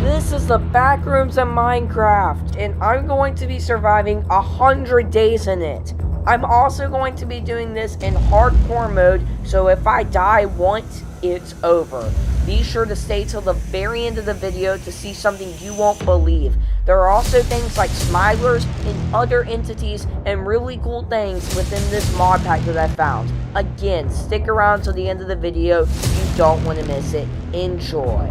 This is the Backrooms of Minecraft, and I'm going to be surviving 100 days in it. I'm also going to be doing this in hardcore mode, so if I die once, it's over. Be sure to stay till the very end of the video to see something you won't believe. There are also things like smilers and other entities and really cool things within this mod pack that I found. Again, stick around till the end of the video. You don't want to miss it. Enjoy.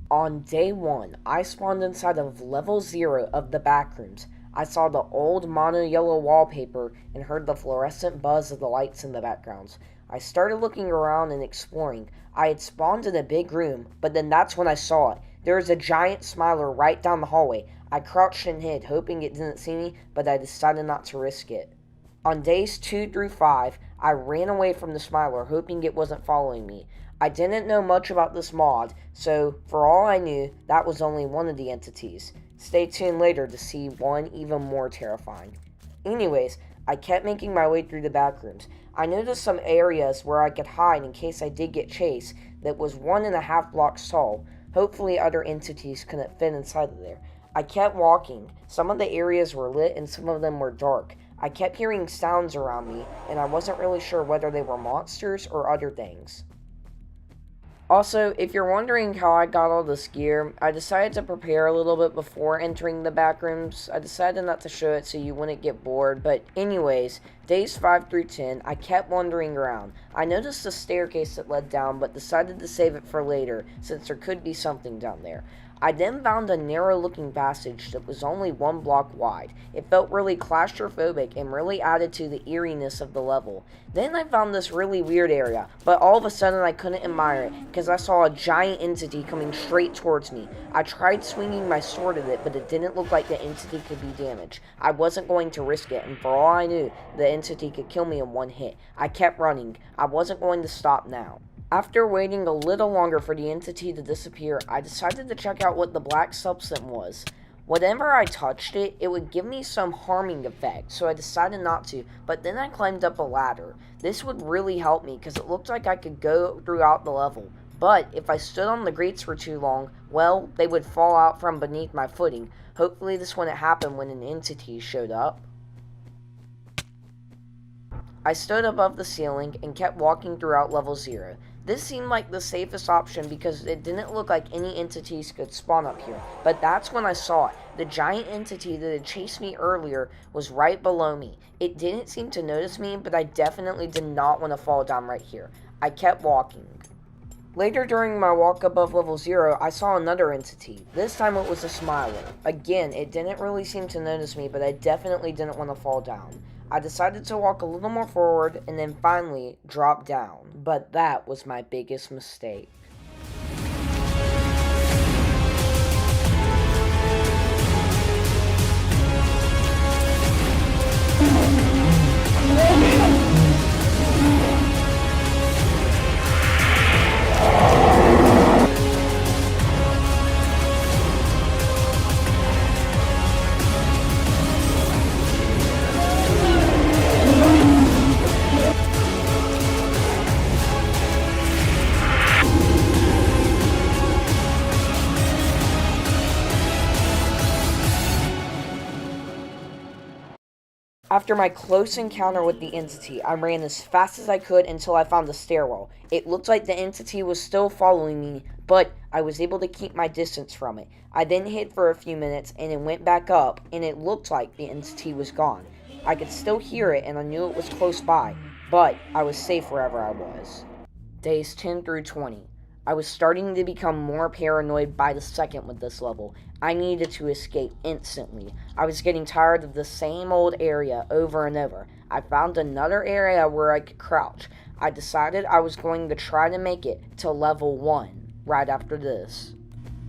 On day 1, I spawned inside of level 0 of the Backrooms. I saw the old mono yellow wallpaper and heard the fluorescent buzz of the lights in the backgrounds. I started looking around and exploring. I had spawned in a big room, but then that's when I saw it. There was a giant smiler right down the hallway. I crouched and hid, hoping it didn't see me, but I decided not to risk it. On days 2 through 5, I ran away from the smiler, hoping it wasn't following me. I didn't know much about this mod, so for all I knew, that was only one of the entities. Stay tuned later to see one even more terrifying. Anyways, I kept making my way through the backrooms. I noticed some areas where I could hide in case I did get chased that was 1.5 blocks tall. Hopefully other entities couldn't fit inside of there. I kept walking. Some of the areas were lit and some of them were dark. I kept hearing sounds around me, and I wasn't really sure whether they were monsters or other things. Also, if you're wondering how I got all this gear, I decided to prepare a little bit before entering the backrooms. I decided not to show it so you wouldn't get bored, but anyways, days 5 through 10, I kept wandering around. I noticed a staircase that led down, but decided to save it for later, since there could be something down there. I then found a narrow-looking passage that was only 1 block wide. It felt really claustrophobic and really added to the eeriness of the level. Then I found this really weird area, but all of a sudden I couldn't admire it because I saw a giant entity coming straight towards me. I tried swinging my sword at it, but it didn't look like the entity could be damaged. I wasn't going to risk it, and for all I knew, the entity could kill me in one hit. I kept running. I wasn't going to stop now. After waiting a little longer for the entity to disappear, I decided to check out what the black substance was. Whenever I touched it, it would give me some harming effect, so I decided not to, but then I climbed up a ladder. This would really help me because it looked like I could go throughout the level, but if I stood on the grates for too long, well, they would fall out from beneath my footing. Hopefully this wouldn't happen when an entity showed up. I stood above the ceiling and kept walking throughout level 0. This seemed like the safest option because it didn't look like any entities could spawn up here. But that's when I saw it. The giant entity that had chased me earlier was right below me. It didn't seem to notice me, but I definitely did not want to fall down right here. I kept walking. Later during my walk above level 0, I saw another entity. This time it was a smiler. Again, it didn't really seem to notice me, but I definitely didn't want to fall down. I decided to walk a little more forward and then finally drop down. But that was my biggest mistake. After my close encounter with the entity, I ran as fast as I could until I found the stairwell. It looked like the entity was still following me, but I was able to keep my distance from it. I then hid for a few minutes and then went back up, and it looked like the entity was gone. I could still hear it and I knew it was close by, but I was safe wherever I was. Days 10 through 20. I was starting to become more paranoid by the second with this level. I needed to escape instantly. I was getting tired of the same old area over and over. I found another area where I could crouch. I decided I was going to try to make it to level 1 right after this.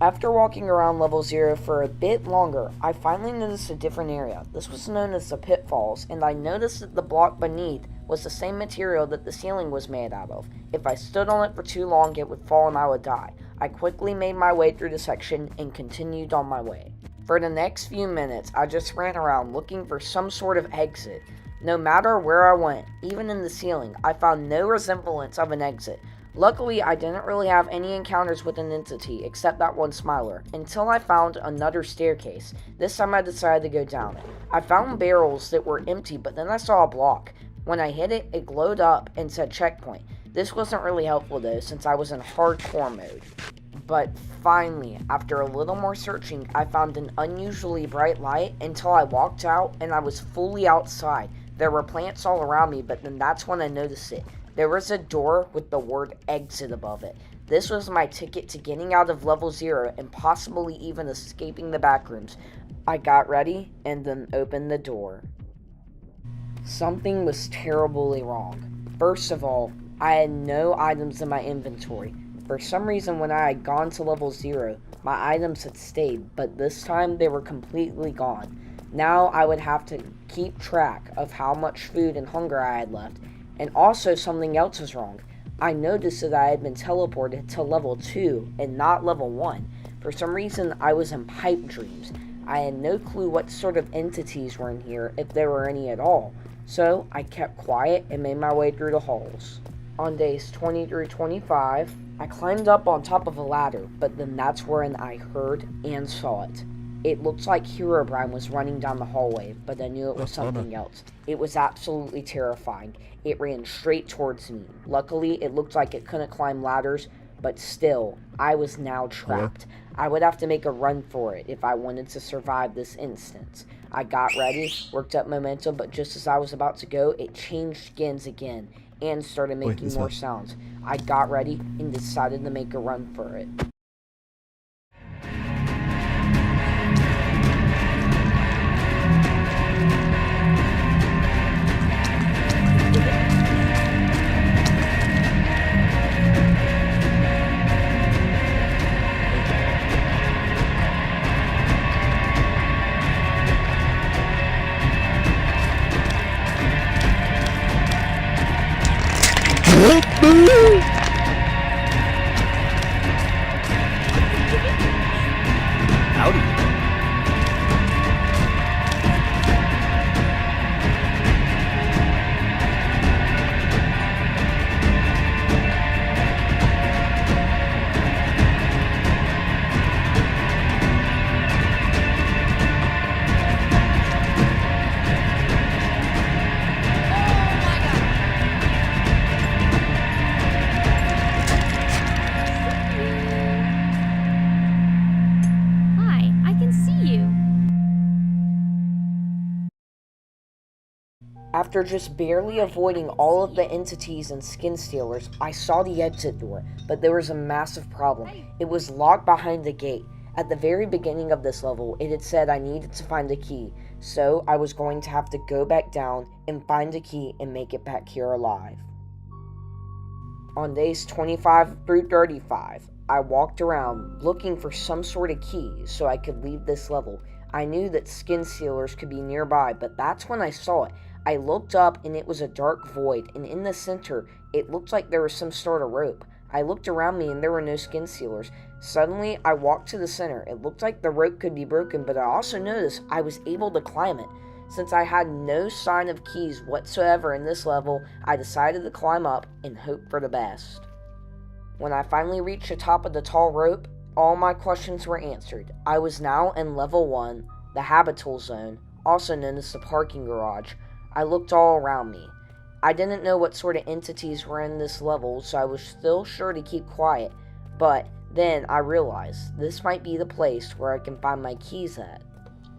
After walking around level 0 for a bit longer, I finally noticed a different area. This was known as the pitfalls, and I noticed that the block beneath was the same material that the ceiling was made out of. If I stood on it for too long, it would fall and I would die. I quickly made my way through the section and continued on my way. For the next few minutes, I just ran around looking for some sort of exit. No matter where I went, even in the ceiling, I found no resemblance of an exit. Luckily, I didn't really have any encounters with an entity except that one smiler, until I found another staircase. This time I decided to go down it. I found barrels that were empty, but then I saw a block. When I hit it, it glowed up and said checkpoint. This wasn't really helpful though, since I was in hardcore mode. But finally, after a little more searching, I found an unusually bright light until I walked out and I was fully outside. There were plants all around me, but then that's when I noticed it. There was a door with the word exit above it. This was my ticket to getting out of level 0 and possibly even escaping the backrooms. I got ready and then opened the door. Something was terribly wrong. First of all, I had no items in my inventory. For some reason, when I had gone to level 0, my items had stayed, but this time they were completely gone. Now I would have to keep track of how much food and hunger I had left. And also something else was wrong. I noticed that I had been teleported to level 2 and not level 1. For some reason, I was in pipe dreams. I had no clue what sort of entities were in here, if there were any at all. So I kept quiet and made my way through the halls. On days 20 through 25, I climbed up on top of a ladder, but then that's when I heard and saw it. It looked like Herobrine was running down the hallway, but I knew it was something else. It was absolutely terrifying. It ran straight towards me. Luckily, it looked like it couldn't climb ladders, but still, I was now trapped. I would have to make a run for it if I wanted to survive this instance. I got ready, worked up momentum, but just as I was about to go, it changed skins again and started making more sounds. I got ready and decided to make a run for it. Howdy. After just barely avoiding all of the entities and Skinstealers, I saw the exit door, but there was a massive problem. It was locked behind the gate. At the very beginning of this level, it had said I needed to find a key, so I was going to have to go back down and find a key and make it back here alive. On days 25 through 35, I walked around looking for some sort of key so I could leave this level. I knew that Skinstealers could be nearby, but that's when I saw it. I looked up and it was a dark void, and in the center, it looked like there was some sort of rope. I looked around me and there were no Skinstealers. Suddenly, I walked to the center. It looked like the rope could be broken, but I also noticed I was able to climb it. Since I had no sign of keys whatsoever in this level, I decided to climb up and hope for the best. When I finally reached the top of the tall rope, all my questions were answered. I was now in level 1, the Habitable Zone, also known as the parking garage. I looked all around me. I didn't know what sort of entities were in this level, so I was still sure to keep quiet, but then I realized this might be the place where I can find my keys at.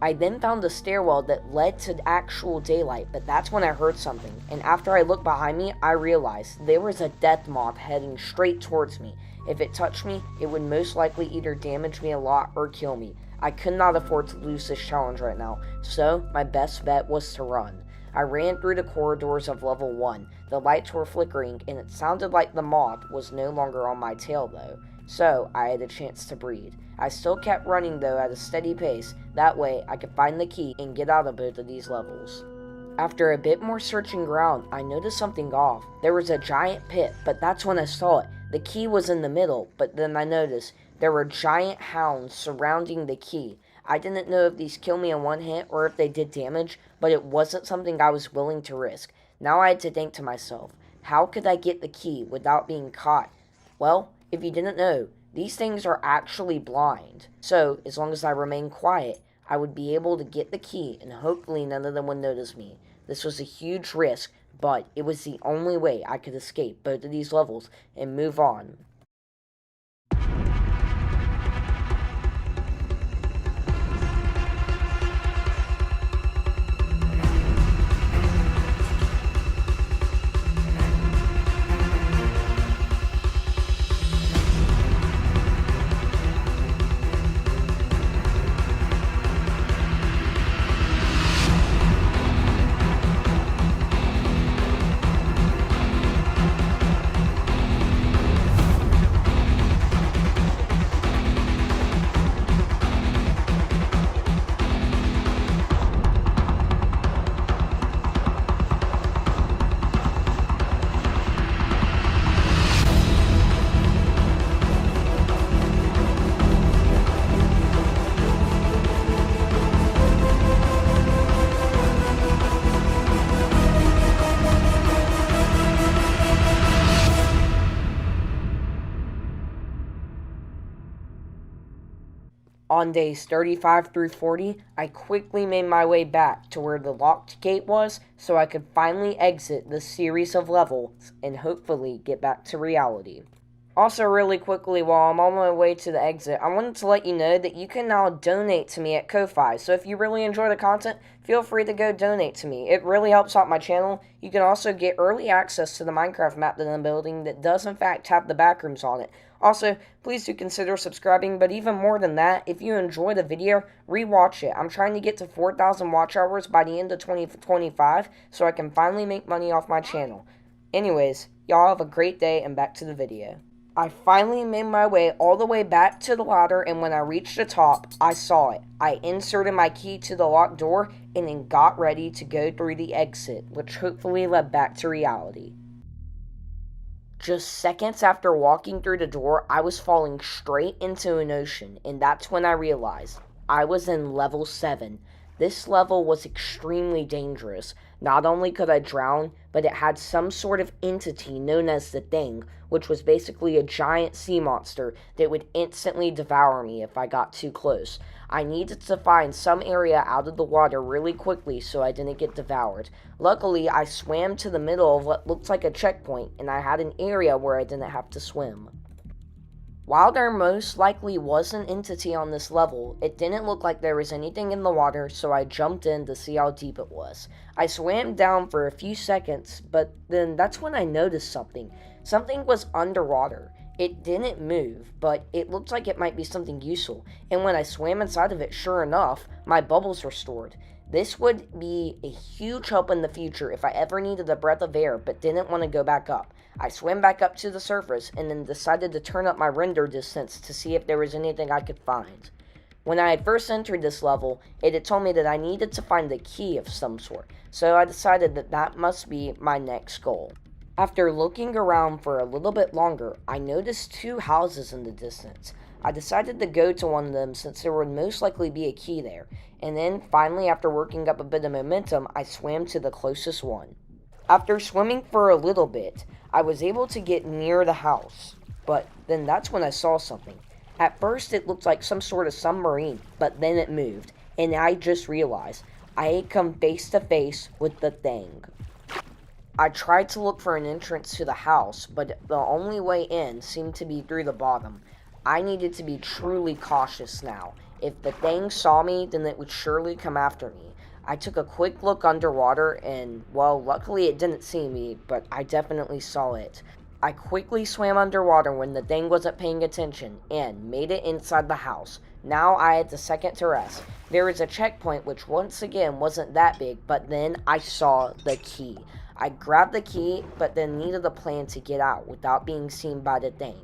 I then found a stairwell that led to actual daylight, but that's when I heard something, and after I looked behind me, I realized there was a death moth heading straight towards me. If it touched me, it would most likely either damage me a lot or kill me. I could not afford to lose this challenge right now, so my best bet was to run. I ran through the corridors of level 1. The lights were flickering, and it sounded like the moth was no longer on my tail though, so I had a chance to breathe. I still kept running though at a steady pace, that way I could find the key and get out of both of these levels. After a bit more searching around, I noticed something off. There was a giant pit, but that's when I saw it. The key was in the middle, but then I noticed there were giant hounds surrounding the key. I didn't know if these killed me in one hit or if they did damage, but it wasn't something I was willing to risk. Now I had to think to myself, how could I get the key without being caught? Well, if you didn't know, these things are actually blind. So, as long as I remain quiet, I would be able to get the key and hopefully none of them would notice me. This was a huge risk, but it was the only way I could escape both of these levels and move on. On days 35 through 40, I quickly made my way back to where the locked gate was so I could finally exit the series of levels and hopefully get back to reality. Also, really quickly, while I'm on my way to the exit, I wanted to let you know that you can now donate to me at Ko-Fi. So if you really enjoy the content, feel free to go donate to me. It really helps out my channel. You can also get early access to the Minecraft map that I'm building that does in fact have the backrooms on it. Also, please do consider subscribing, but even more than that, if you enjoy the video, rewatch it. I'm trying to get to 4,000 watch hours by the end of 2025 so I can finally make money off my channel. Anyways, y'all have a great day and back to the video. I finally made my way all the way back to the ladder, and when I reached the top, I saw it. I inserted my key to the locked door and then got ready to go through the exit, which hopefully led back to reality. Just seconds after walking through the door, I was falling straight into an ocean, and that's when I realized I was in level 7. This level was extremely dangerous. Not only could I drown, but it had some sort of entity known as the Thing, which was basically a giant sea monster that would instantly devour me if I got too close. I needed to find some area out of the water really quickly so I didn't get devoured. Luckily, I swam to the middle of what looked like a checkpoint, and I had an area where I didn't have to swim. While there most likely was an entity on this level, it didn't look like there was anything in the water, so I jumped in to see how deep it was. I swam down for a few seconds, but then that's when I noticed something. Something was underwater. It didn't move, but it looked like it might be something useful, and when I swam inside of it, sure enough, my bubbles were stored. This would be a huge help in the future if I ever needed a breath of air but didn't want to go back up. I swam back up to the surface and then decided to turn up my render distance to see if there was anything I could find. When I had first entered this level, it had told me that I needed to find a key of some sort, so I decided that that must be my next goal. After looking around for a little bit longer, I noticed 2 houses in the distance. I decided to go to one of them since there would most likely be a key there, and then finally, after working up a bit of momentum, I swam to the closest one. After swimming for a little bit, I was able to get near the house, but then that's when I saw something. At first it looked like some sort of submarine, but then it moved, and I just realized I had come face to face with the Thing. I tried to look for an entrance to the house, but the only way in seemed to be through the bottom. I needed to be truly cautious now. If the Thing saw me, then it would surely come after me. I took a quick look underwater and, well, luckily it didn't see me, but I definitely saw it. I quickly swam underwater when the Thing wasn't paying attention and made it inside the house. Now I had the second to rest. There was a checkpoint which once again wasn't that big, but then I saw the key. I grabbed the key, but then needed a plan to get out without being seen by the Thing.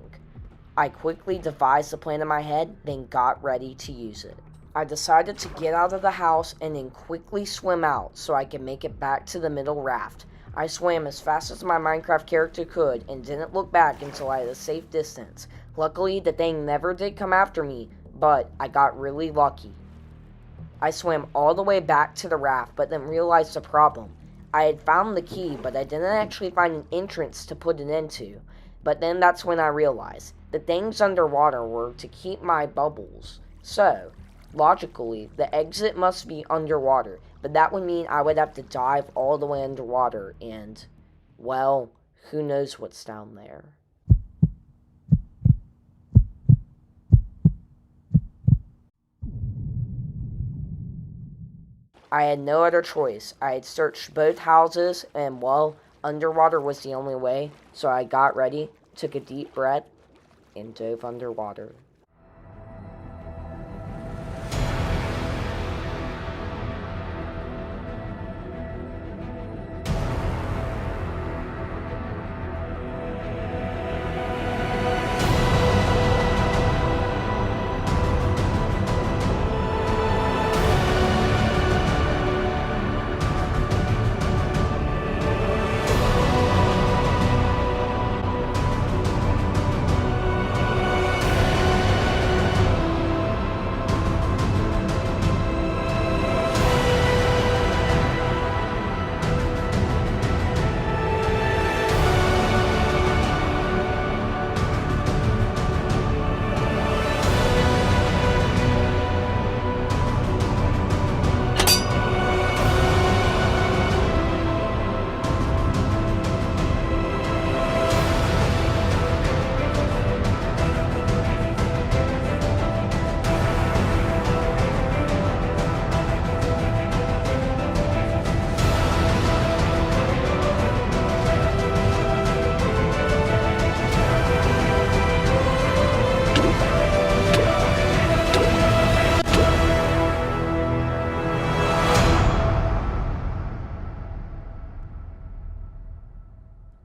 I quickly devised a plan in my head, then got ready to use it. I decided to get out of the house and then quickly swim out so I could make it back to the middle raft. I swam as fast as my Minecraft character could and didn't look back until I had a safe distance. Luckily, the thing never did come after me, but I got really lucky. I swam all the way back to the raft, but then realized the problem. I had found the key, but I didn't actually find an entrance to put it into. But then that's when I realized the things underwater were to keep my bubbles. So, logically, the exit must be underwater, but that would mean I would have to dive all the way underwater and, well, who knows what's down there. I had no other choice. I had searched both houses and, well, underwater was the only way, so I got ready, took a deep breath, and dove underwater.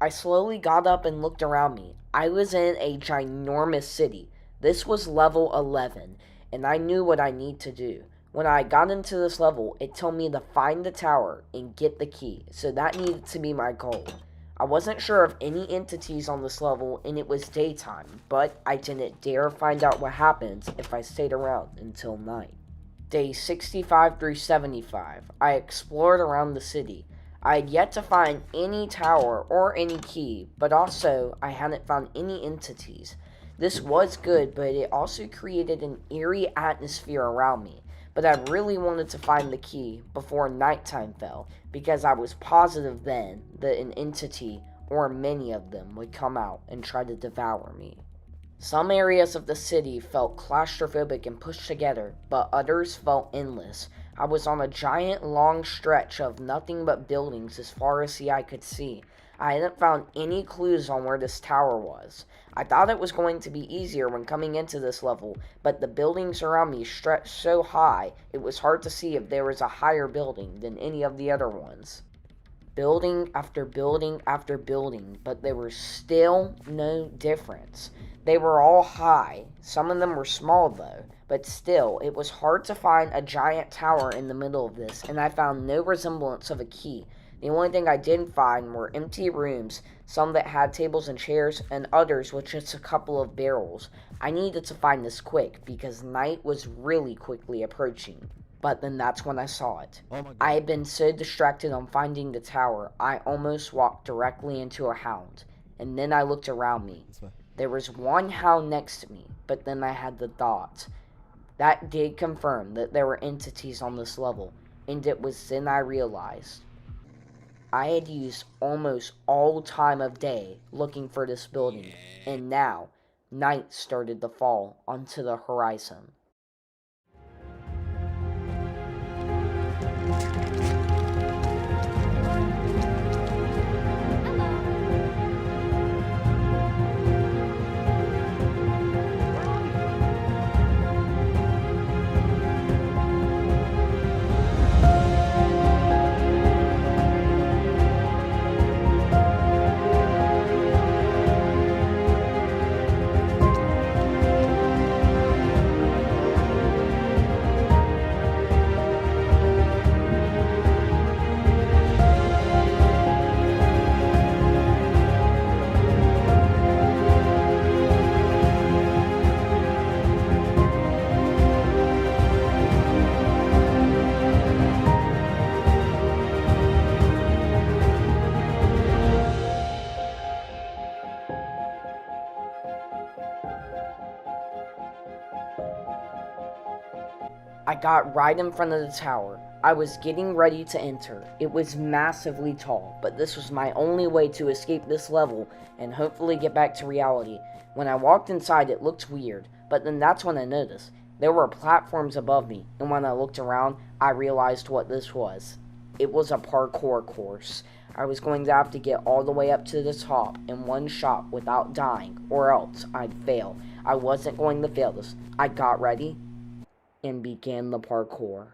I slowly got up and looked around me. I was in a ginormous city. This was level 11, and I knew what I need to do. When I got into this level, it told me to find the tower and get the key, so that needed to be my goal. I wasn't sure of any entities on this level, and it was daytime, but I didn't dare find out what happens if I stayed around until night. Day 65 through 75, I explored around the city. I had yet to find any tower or any key, but also I hadn't found any entities. This was good, but it also created an eerie atmosphere around me. But I really wanted to find the key before nighttime fell, because I was positive then that an entity, or many of them, would come out and try to devour me. Some areas of the city felt claustrophobic and pushed together, but others felt endless. I was on a giant long stretch of nothing but buildings as far as the eye could see. I hadn't found any clues on where this tower was. I thought it was going to be easier when coming into this level, but the buildings around me stretched so high, it was hard to see if there was a higher building than any of the other ones. Building after building after building, but there was still no difference. They were all high. Some of them were small though, but still, it was hard to find a giant tower in the middle of this, and I found no resemblance of a key. The only thing I did find were empty rooms, some that had tables and chairs, and others with just a couple of barrels. I needed to find this quick, because night was really quickly approaching. But then that's when I saw it. I had been so distracted on finding the tower, I almost walked directly into a hound. And then I looked around me. There was one hound next to me, but then I had the thought. That did confirm that there were entities on this level, and it was then I realized. I had used almost all time of day looking for this building, and now, night started to fall onto the horizon. I got right in front of the tower. I was getting ready to enter. It was massively tall, but this was my only way to escape this level and hopefully get back to reality. When I walked inside, it looked weird, but then that's when I noticed. There were platforms above me, and when I looked around, I realized what this was. It was a parkour course. I was going to have to get all the way up to the top in one shot without dying, or else I'd fail. I wasn't going to fail this. I got ready and began the parkour.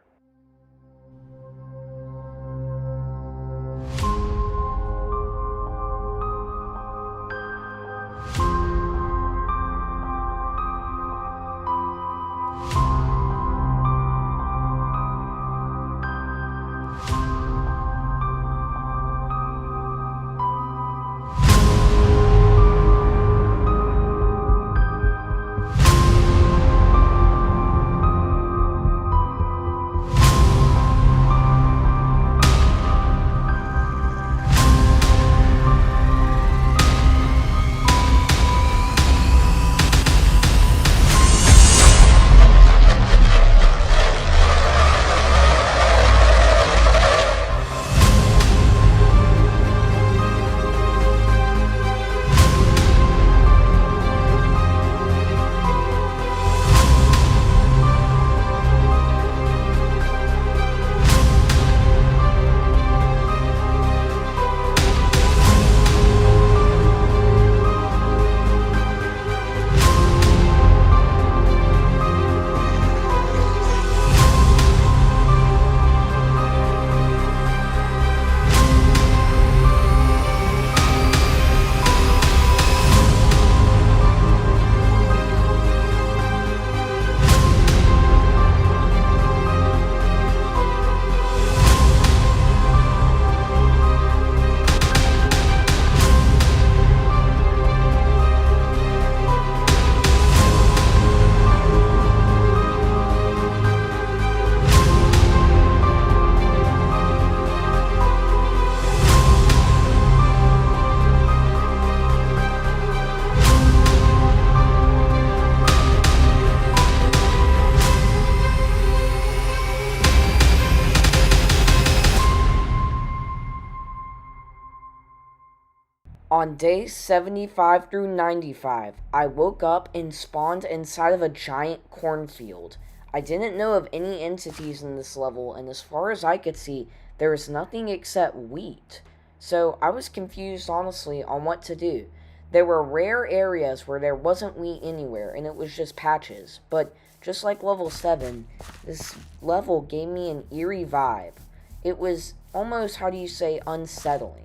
On days 75 through 95, I woke up and spawned inside of a giant cornfield. I didn't know of any entities in this level, and as far as I could see, there was nothing except wheat. So I was confused, honestly, on what to do. There were rare areas where there wasn't wheat anywhere, and it was just patches. But just like level 7, this level gave me an eerie vibe. It was almost, how do you say, unsettling.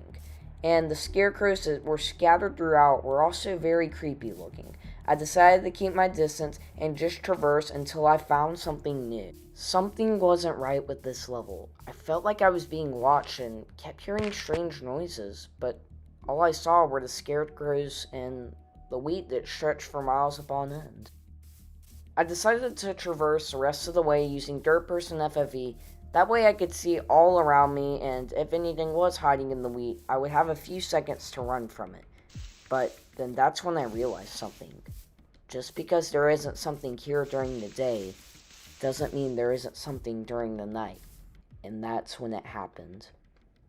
And the scarecrows that were scattered throughout were also very creepy looking. I decided to keep my distance and just traverse until I found something new. Something wasn't right with this level. I felt like I was being watched and kept hearing strange noises, but all I saw were the scarecrows and the wheat that stretched for miles upon end. I decided to traverse the rest of the way using third person FFV. That way I could see all around me, and if anything was hiding in the wheat, I would have a few seconds to run from it. But then that's when I realized something. Just because there isn't something here during the day, doesn't mean there isn't something during the night. And that's when it happened.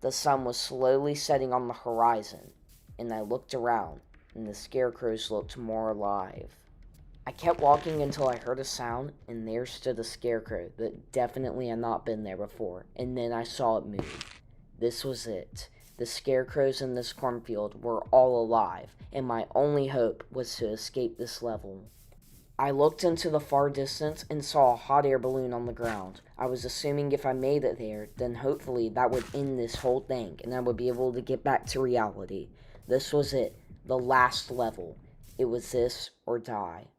The sun was slowly setting on the horizon, and I looked around, and the scarecrows looked more alive. I kept walking until I heard a sound, and there stood a scarecrow that definitely had not been there before, and then I saw it move. This was it. The scarecrows in this cornfield were all alive, and my only hope was to escape this level. I looked into the far distance and saw a hot air balloon on the ground. I was assuming if I made it there, then hopefully that would end this whole thing, and I would be able to get back to reality. This was it. The last level. It was this or die.